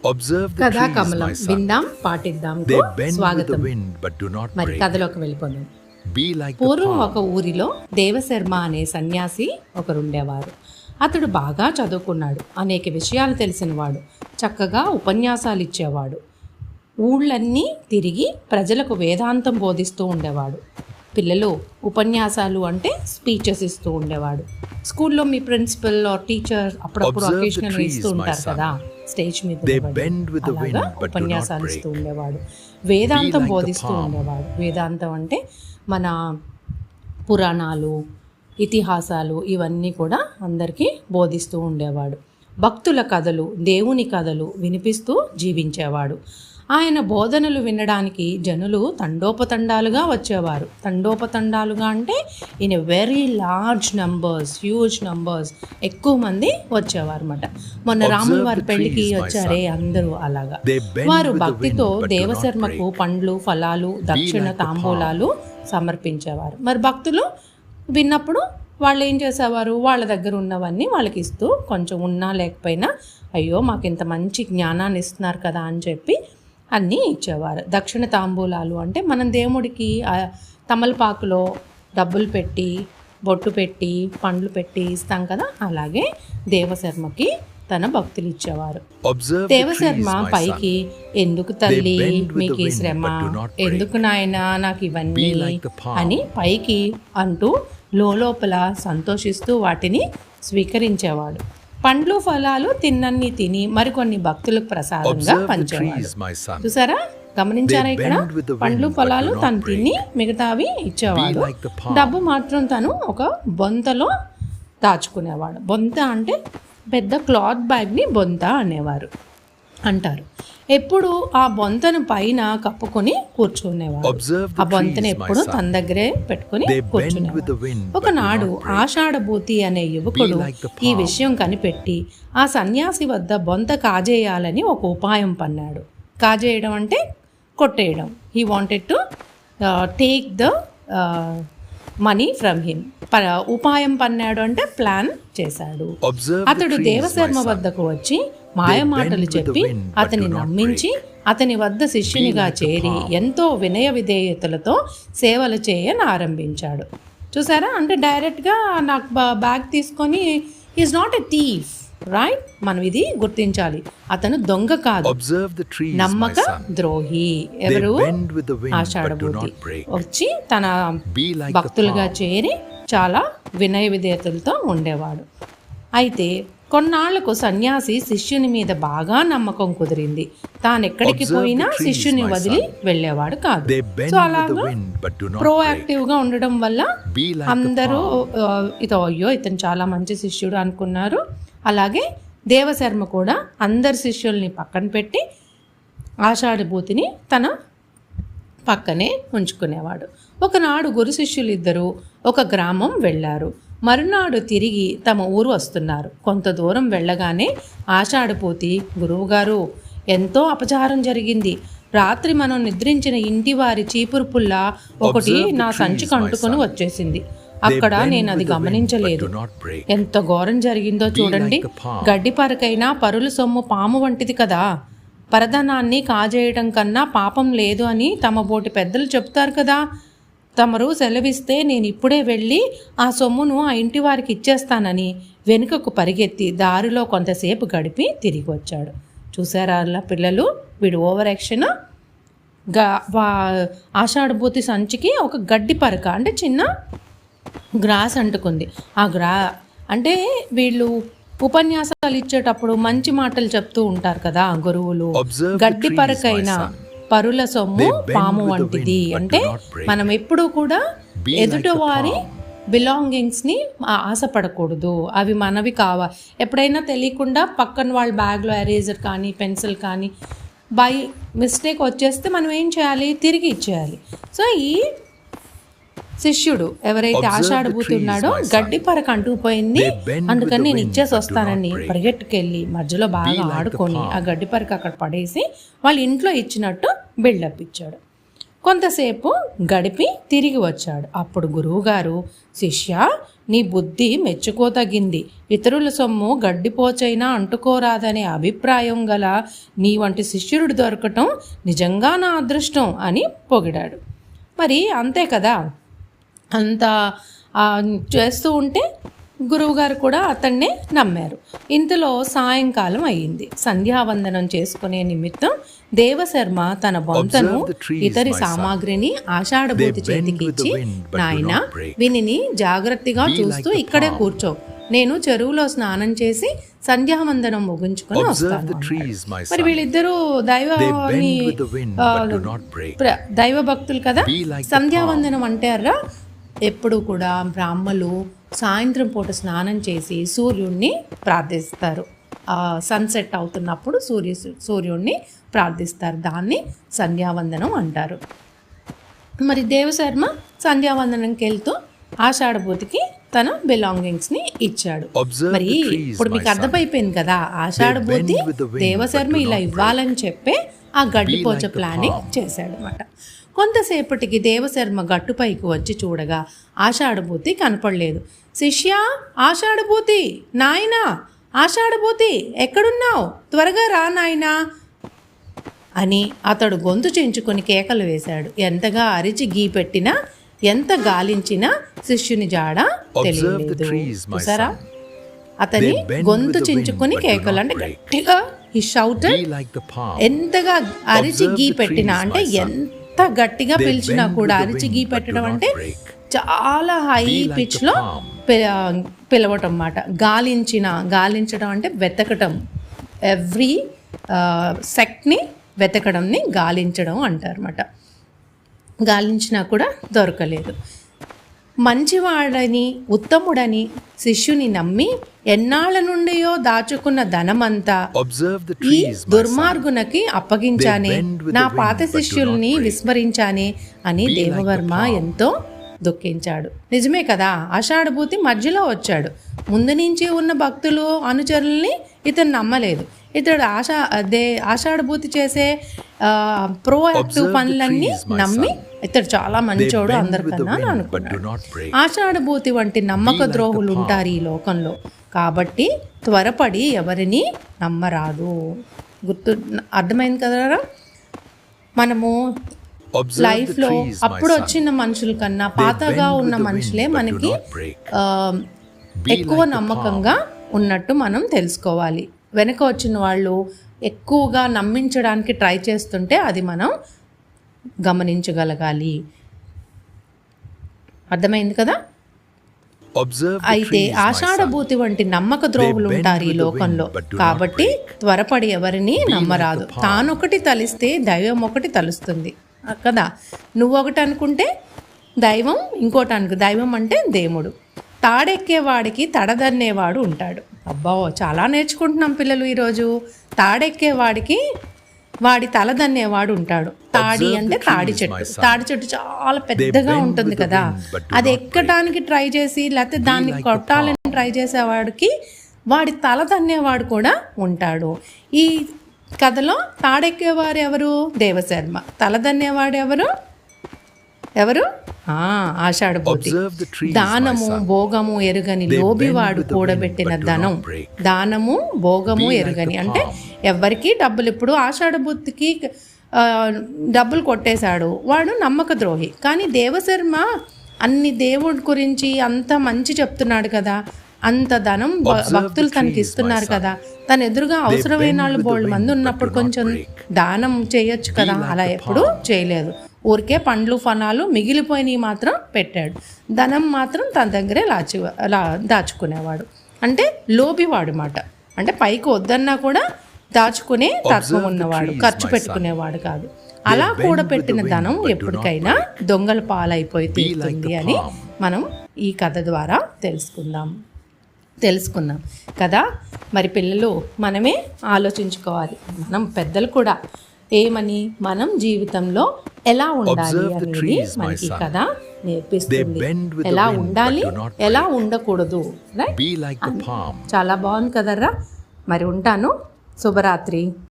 కథా కమలం విందాం పాటిద్దాం స్వాగతం. మరి కథలోకి వెళ్ళిపోదాం. పూర్వం ఒక ఊరిలో దేవశర్మ అనే సన్యాసి ఒకరుండేవారు. అతడు బాగా చదువుకున్నాడు, అనేక విషయాలు తెలిసినవాడు, చక్కగా ఉపన్యాసాలు ఇచ్చేవాడు. ఊళ్ళన్నీ తిరిగి ప్రజలకు వేదాంతం బోధిస్తూ ఉండేవాడు. పిల్లలు ఉపన్యాసాలు అంటే స్పీచెస్ ఇస్తూ ఉండేవాడు. స్కూల్లో మీ ప్రిన్సిపల్ ఆర్ టీచర్ అప్పుడప్పుడు అకేషనల్ ఇస్తూ ఉంటారు కదా, స్టేజ్ మీద అలాగా ఉపన్యాసాలు ఇస్తూ ఉండేవాడు. వేదాంతం బోధిస్తూ ఉండేవాడు. వేదాంతం అంటే మన పురాణాలు, ఇతిహాసాలు ఇవన్నీ కూడా అందరికీ బోధిస్తూ ఉండేవాడు. భక్తుల కథలు, దేవుని కథలు వినిపిస్తూ జీవించేవాడు. ఆయన బోధనలు వినడానికి జనులు తండోపతండాలుగా వచ్చేవారు. తండోపతండాలుగా అంటే in a very large numbers, huge numbers, ఎక్కువ మంది వచ్చేవారు అన్నమాట. మొన్న రాముల వారి పెళ్లికి వచ్చారే అందరూ అలాగా. వారు భక్తితో దేవశర్మకు పండ్లు, ఫలాలు, దక్షిణ, తాంబూలాలు సమర్పించేవారు. మరి భక్తులు విన్నప్పుడు వాళ్ళు ఏం చేసేవారు, వాళ్ళ దగ్గర ఉన్నవన్నీ వాళ్ళకి ఇస్తూ, కొంచెం ఉన్నా లేకపోయినా అయ్యో మాకు ఇంత మంచి జ్ఞానాన్ని ఇస్తున్నారు కదా అని చెప్పి అన్నీ ఇచ్చేవారు. దక్షిణ తాంబూలాలు అంటే మనం దేవుడికి తమలపాకులో డబ్బులు పెట్టి, బొట్టు పెట్టి, పండ్లు పెట్టి ఇస్తాం కదా, అలాగే దేవశర్మకి తన భక్తులు ఇచ్చేవారు. దేవశర్మ పైకి, ఎందుకు తల్లి మీకు ఈ శ్రమ, ఎందుకు నాయన నాకు ఇవన్నీ అని పైకి అంటూ లోపల సంతోషిస్తూ వాటిని స్వీకరించేవాడు. పండ్లు, ఫలాలు తిన్నన్ని తిని మరికొన్ని భక్తులకు ప్రసాదంగా పంచేవాడు. చూసారా, గమనించారా? ఇక్కడ పండ్లు, ఫలాలు తను తిని మిగతావి ఇచ్చేవాడు. డబ్బు మాత్రం తను ఒక బొంతలో దాచుకునేవాడు. బొంత అంటే పెద్ద క్లాత్ బ్యాగ్ని బొంత అనేవారు అంటారు. ఎప్పుడు ఆ బొంతను పైన కప్పుకొని కూర్చునేవాడు. ఆ బొంతను ఎప్పుడు తన దగ్గరే పెట్టుకుని కూర్చునేవాడు. ఒకనాడు ఆషాఢభూతి అనే యువకుడు ఈ విషయం కనిపెట్టి ఆ సన్యాసి వద్ద బొంత కాజేయాలని ఒక ఉపాయం పన్నాడు. కాజేయడం అంటే కొట్టేయడం. He wanted to take the money from him. ఉపాయం పన్నాడు అంటే ప్లాన్ చేశాడు. అతడు దేవశర్మ వద్దకు వచ్చి మాయమాటలు చెప్పి అతని నమ్మించి అతని వద్ద శిష్యునిగా చేరి ఎంతో వినయ విధేయతలతో సేవలు చేయనారంభించాడు. చూసారా, అంటే డైరెక్ట్గా నాకు బ్యాగ్ తీసుకొని, is not a thief, right? మనం ఇది గుర్తించాలి. అతను దొంగ కాదు, నమ్మక ద్రోహి. ఎవరు? ఆషాఢభూతి వచ్చి తన భక్తులుగా చేరి చాలా వినయ విధేయతలతో ఉండేవాడు. అయితే కొన్నాళ్లకు సన్యాసి శిష్యుని మీద బాగా నమ్మకం కుదిరింది. తాను ఎక్కడికి పోయినా శిష్యుని వదిలి వెళ్ళేవాడు కాదు. సో అలాగా ప్రోయాక్టివ్గా ఉండడం వల్ల అందరూ అయ్యో ఇతను చాలా మంచి శిష్యుడు అనుకున్నారు. అలాగే దేవశర్మ కూడా అందరి శిష్యుల్ని పక్కన పెట్టి ఆషాఢభూతిని తన పక్కనే ఉంచుకునేవాడు. ఒకనాడు గురు శిష్యులిద్దరూ ఒక గ్రామం వెళ్ళారు. మరునాడు తిరిగి తమ ఊరు వస్తున్నారు. కొంత దూరం వెళ్ళగానే ఆషాఢభూతి, గురువుగారు ఎంతో అపచారం జరిగింది. రాత్రి మనం నిద్రించిన ఇంటి వారి చీపురు పుల్ల ఒకటి నా సంచికి అంటుకొని వచ్చేసింది. అక్కడ నేను అది గమనించలేదు. ఎంత ఘోరం జరిగిందో చూడండి. గడ్డి పరకైనా పరుల సొమ్ము పాము వంటిది కదా. పరధనాన్ని కాజేయడం కన్నా పాపం లేదు అని తమ బోటి పెద్దలు చెప్తారు కదా. తమరు సెలవిస్తే నేను ఇప్పుడే వెళ్ళి ఆ సొమ్మును ఆ ఇంటి వారికి ఇచ్చేస్తానని వెనుకకు పరిగెత్తి దారిలో కొంతసేపు గడిపి తిరిగి వచ్చాడు. చూసారా అలా పిల్లలు, వీడు ఓవర్ యాక్షన్. ఆషాఢభూతి సంచికి ఒక గడ్డి పరక అంటే చిన్న గ్రాస్ అంటుకుంది. ఆ అంటే వీళ్ళు ఉపన్యాసాలు ఇచ్చేటప్పుడు మంచి మాటలు చెప్తూ ఉంటారు కదా గురువులు. గడ్డి పరకైన పరుల సొమ్ము పాము వంటిది అంటే మనం ఎప్పుడూ కూడా ఎదుటివారి బిలాంగింగ్స్ని ఆశపడకూడదు. అవి మనవి కావాలి. ఎప్పుడైనా తెలియకుండా పక్కన వాళ్ళ బ్యాగ్లో ఎరేజర్ కానీ పెన్సిల్ కానీ బై మిస్టేక్ వచ్చేస్తే మనం ఏం చేయాలి, తిరిగి ఇచ్చేయాలి. సో ఈ శిష్యుడు ఎవరైతే ఆషాఢభూతి ఉన్నాడో గడ్డి పరక అంటుకుపోయింది, అందుకని నేను ఇచ్చేసి వస్తానని పరిగెట్టుకెళ్ళి మధ్యలో బాగా ఆడుకొని ఆ గడ్డి పరక అక్కడ పడేసి వాళ్ళ ఇంట్లో ఇచ్చినట్టు బిల్డప్ ఇచ్చాడు. కొంతసేపు గడిపి తిరిగి వచ్చాడు. అప్పుడు గురువుగారు, శిష్య, నీ బుద్ధి మెచ్చుకోతగింది. ఇతరుల సొమ్ము గడ్డిపోచైనా అంటుకోరాదనే అభిప్రాయం గల నీ వంటి శిష్యుడు దొరకటం నిజంగా నా అదృష్టం అని పొగిడాడు. మరి అంతే కదా, అంత చేస్తూ ఉంటే గురువుగారు కూడా అతన్నే నమ్మారు. ఇంతలో సాయంకాలం అయ్యింది. సంధ్యావందనం చేసుకునే నిమిత్తం దేవశర్మ తన బొంతను ఇతరి సామాగ్రిని ఆషాఢభూతి చేతికి ఇచ్చి, నాయనా, వీనిని జాగ్రత్తగా చూస్తూ ఇక్కడే కూర్చో, నేను చెరువులో స్నానం చేసి సంధ్యావందనం ముగించుకొని వస్తాను. మరి వీళ్ళిద్దరూ దైవ భక్తులు కదా. సంధ్యావందనం అంటారా, ఎప్పుడు కూడా బ్రాహ్మలు సాయంత్రం పూట స్నానం చేసి సూర్యుడిని ప్రార్థిస్తారు. సన్సెట్ అవుతున్నప్పుడు సూర్యుడిని ప్రార్థిస్తారు. దాన్ని సంధ్యావందనం అంటారు. మరి దేవశర్మ సంధ్యావందనంకి వెళ్తూ ఆషాఢభూతికి తన బిలాంగింగ్స్ని ఇచ్చాడు. మరి ఇప్పుడు మీకు అర్థమైపోయింది కదా, ఆషాఢభూతి దేవశర్మ ఇలా ఇవ్వాలని చెప్పే ఆ గడ్డిపోచ ప్లానింగ్ చేశాడు అన్నమాట. కొంతసేపటికి దేవశర్మ గట్టుపైకి వచ్చి చూడగా ఆషాఢభూతి కనపడలేదు. శిష్య, ఆషాఢభూతి, నాయనా, ఆషాఢభూతి, ఎక్కడున్నావు? త్వరగా రా నాయనా అని అతడు గొంతు చెంచుకొని కేకలు వేశాడు. ఎంతగా అరిచి గీ పెట్టినా, ఎంత గాలించినా శిష్యుని జాడ తెలియలేదు. చూసారా, అతని గొంతు చించుకొని కేకలు, అంటే గట్టిగా ఈ షౌటెడ్, ఎంతగా అరిచి గీ పెట్టినా, అంటే ఎంత గట్టిగా పిలిచినా కూడా అరిచి గీ పెట్టడం అంటే చాలా హై పిచ్లో పిలవటం అన్నమాట. గాలించడం అంటే వెతకటం, ఎవ్రీ సెక్ట్ని వెతకడంని గాలించడం అంటారు అన్నమాట. గాలించినా కూడా దొరకలేదు. మంచివాడని, ఉత్తముడని శిష్యుని నమ్మి ఎన్నాళ్ళ నుండియో దాచుకున్న ధనమంతా ఈ దుర్మార్గునకి అప్పగించానే, నా పాత శిష్యుల్ని విస్మరించానే అని దేవవర్మ ఎంతో దుఃఖించాడు. నిజమే కదా, ఆషాఢభూతి మధ్యలో వచ్చాడు. ముందు నుంచి ఉన్న భక్తులు, అనుచరుల్ని ఇతను నమ్మలేదు. ఇతడు ఆషాఢభూతి చేసే ప్రోయాక్టివ్ పనులన్నీ నమ్మి ఇతడు చాలా మంచోడు అందరికన్నా అనుకున్నాడు. ఆషాఢభూతి వంటి నమ్మక ద్రోహులు ఉంటారు ఈ లోకంలో, కాబట్టి త్వరపడి ఎవరిని నమ్మరాదు. అర్థమైంది కదరా. మనము లైఫ్లో అప్పుడు వచ్చిన మనుషుల కన్నా పాతగా ఉన్న మనుషులే మనకి ఎక్కువ నమ్మకంగా ఉన్నట్టు మనం తెలుసుకోవాలి. వెనక వచ్చిన వాళ్ళు ఎక్కువగా నమ్మించడానికి ట్రై చేస్తుంటే అది మనం గమనించగలగాలి. అర్థమైంది కదా. అయితే ఆషాఢభూతి వంటి నమ్మక ద్రోహులు ఉంటారు ఈ లోకంలో, కాబట్టి త్వరపడి ఎవరిని నమ్మరాదు. తానొకటి తలిస్తే దైవం ఒకటి తలుస్తుంది కదా. నువ్వొకటి అనుకుంటే దైవం ఇంకోటి అనుకు. దైవం అంటే దేవుడు. తాడెక్కేవాడికి తడదన్నేవాడు ఉంటాడు. అబ్బా, చాలా నేర్చుకుంటున్నాం పిల్లలు ఈరోజు. తాడెక్కేవాడికి వాడి తలదన్నేవాడు ఉంటాడు. తాడి అంటే తాడి చెట్టు. తాడి చెట్టు చాలా పెద్దగా ఉంటుంది కదా, అది ఎక్కడానికి ట్రై చేసి లేకపోతే దాన్ని కొట్టాలని ట్రై చేసేవాడికి వాడి తలదన్నేవాడు కూడా ఉంటాడు. ఈ కథలో తాడెక్కేవారు ఎవరు? దేవశర్మ. తలదన్నేవాడు ఎవరు? ఆషాఢభూతి. దానము భోగము ఎరుగని లోబివాడు కూడబెట్టిన ధనం. దానము భోగము ఎరుగని అంటే ఎవరికి డబ్బులు, ఇప్పుడు ఆషాఢభూతికి డబ్బులు కొట్టేశాడు, వాడు నమ్మక ద్రోహి. కానీ దేవశర్మ అన్ని దేవుడి గురించి అంత మంచి చెప్తున్నాడు కదా, అంత ధనం భక్తులు తనకి ఇస్తున్నారు కదా, తన ఎదురుగా అవసరమైన వాళ్ళు బోల్డ్ మంది ఉన్నప్పుడు కొంచెం దానం చేయొచ్చు కదా. అలా ఎప్పుడూ చేయలేదు. ఊరికే పండ్లు ఫలాలు మిగిలిపోయినవి మాత్రం పెట్టాడు. ధనం మాత్రం తన దగ్గరే దాచుకునేవాడు. అంటే లోబివాడు మాట. అంటే పైకి వద్దన్నా కూడా దాచుకునే తత్వం ఉన్నవాడు, ఖర్చు పెట్టుకునేవాడు కాదు. అలా కూడబెట్టిన ధనం ఎప్పటికైనా దొంగల పాలైపోయి తీరుతుంది అని మనం ఈ కథ ద్వారా తెలుసుకుందాం కదా. మరి పిల్లలు మనమే ఆలోచించుకోవాలి. మనం పెద్దలు కూడా ఏమని, మనం జీవితంలో ఎలా ఉండాలి అనేది మనకి కథ నేర్పిస్తుంది. ఎలా ఉండాలి, ఎలా ఉండకూడదు. రైట్? చాలా బాగుంది కదర్రా. మరి ఉంటాను. శుభరాత్రి.